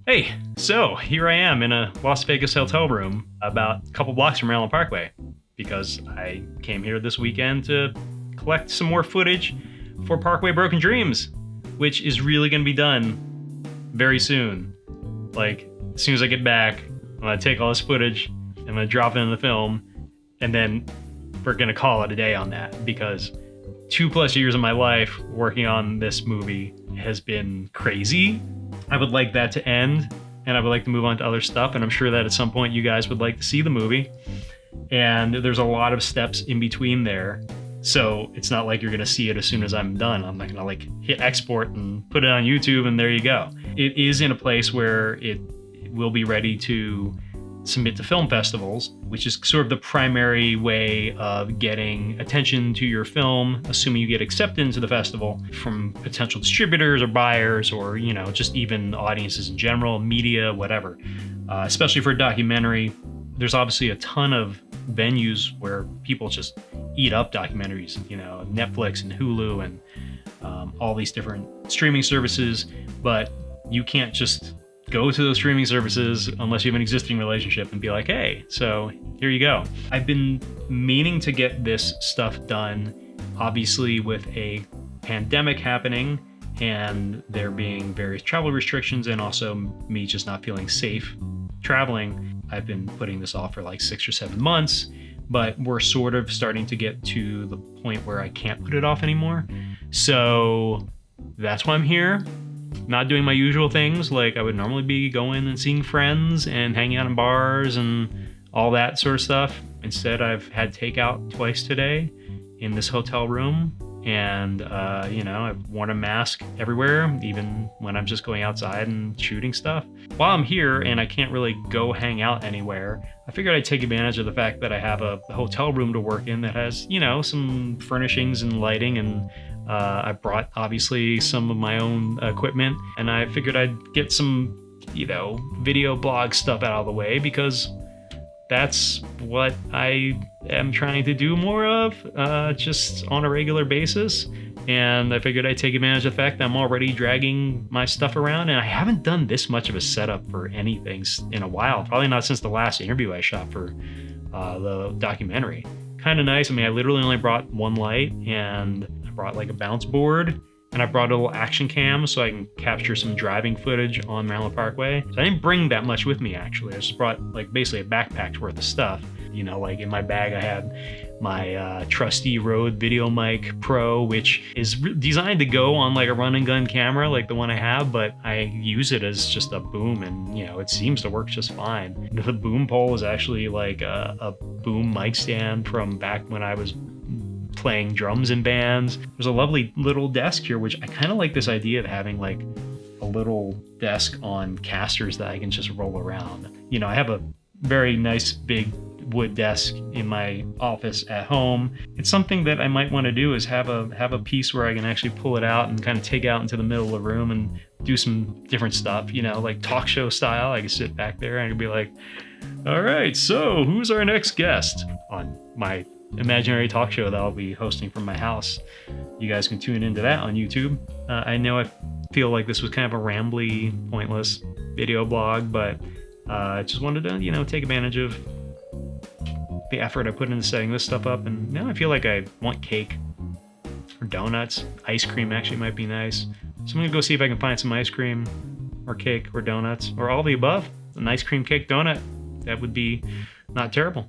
Hey, so here I am in a Las Vegas hotel room about a couple blocks from Maryland Parkway because I came here this weekend to collect some more footage for Parkway Broken Dreams, which is really going to be done very soon. Like, as soon as I get back, I'm going to take all this footage, I'm going to drop it in the film, and then we're going to call it a day on that because 2+ years of my life working on this movie has been crazy. I would like that to end, and I would like to move on to other stuff, and I'm sure that at some point you guys would like to see the movie. And there's a lot of steps in between there, so it's not like you're going to see it as soon as I'm done. I'm not going to hit export and put it on YouTube and there you go. It is in a place where it will be ready to submit to film festivals, which is sort of the primary way of getting attention to your film, assuming you get accepted into the festival from potential distributors or buyers or, just even audiences in general, media, whatever. Especially for a documentary, there's obviously a ton of venues where people just eat up documentaries, Netflix and Hulu and all these different streaming services, but you can't just go to those streaming services unless you have an existing relationship and be like, hey, so here you go. I've been meaning to get this stuff done, obviously with a pandemic happening and there being various travel restrictions and also me just not feeling safe traveling. I've been putting this off for like 6 or 7 months, but we're sort of starting to get to the point where I can't put it off anymore. So that's why I'm here. Not doing my usual things like I would normally be going and seeing friends and hanging out in bars and all that sort of stuff. Instead, I've had takeout twice today in this hotel room. And, I've worn a mask everywhere, even when I'm just going outside and shooting stuff. While I'm here and I can't really go hang out anywhere, I figured I'd take advantage of the fact that I have a hotel room to work in that has, some furnishings and lighting, and I brought obviously some of my own equipment, and I figured I'd get some, video blog stuff out of the way because that's what I am trying to do more of, just on a regular basis. And I figured I'd take advantage of the fact that I'm already dragging my stuff around, and I haven't done this much of a setup for anything in a while. Probably not since the last interview I shot for the documentary. Kind of nice. I mean, I literally only brought one light, and I brought like a bounce board, and I brought a little action cam so I can capture some driving footage on Maryland Parkway. So I didn't bring that much with me, actually. I just brought like basically a backpack's worth of stuff. Like in my bag I had my trusty Rode VideoMic Pro, which is designed to go on like a run and gun camera like the one I have, but I use it as just a boom, and it seems to work just fine. The boom pole is actually like a boom mic stand from back when I was playing drums in bands. There's a lovely little desk here, which I kind of like this idea of having like a little desk on casters that I can just roll around. I have a very nice big wood desk in my office at home. It's something that I might want to do is have a piece where I can actually pull it out and kind of take out into the middle of the room and do some different stuff, like talk show style. I can sit back there and I can be like, all right, so who's our next guest on my imaginary talk show that I'll be hosting from my house. You guys can tune into that on YouTube. I know I feel like this was kind of a rambly, pointless video blog, but I just wanted to, take advantage of the effort I put into setting this stuff up. And now I feel like I want cake or donuts. Ice cream actually might be nice. So I'm gonna go see if I can find some ice cream or cake or donuts or all the above. An ice cream cake donut. That would be not terrible.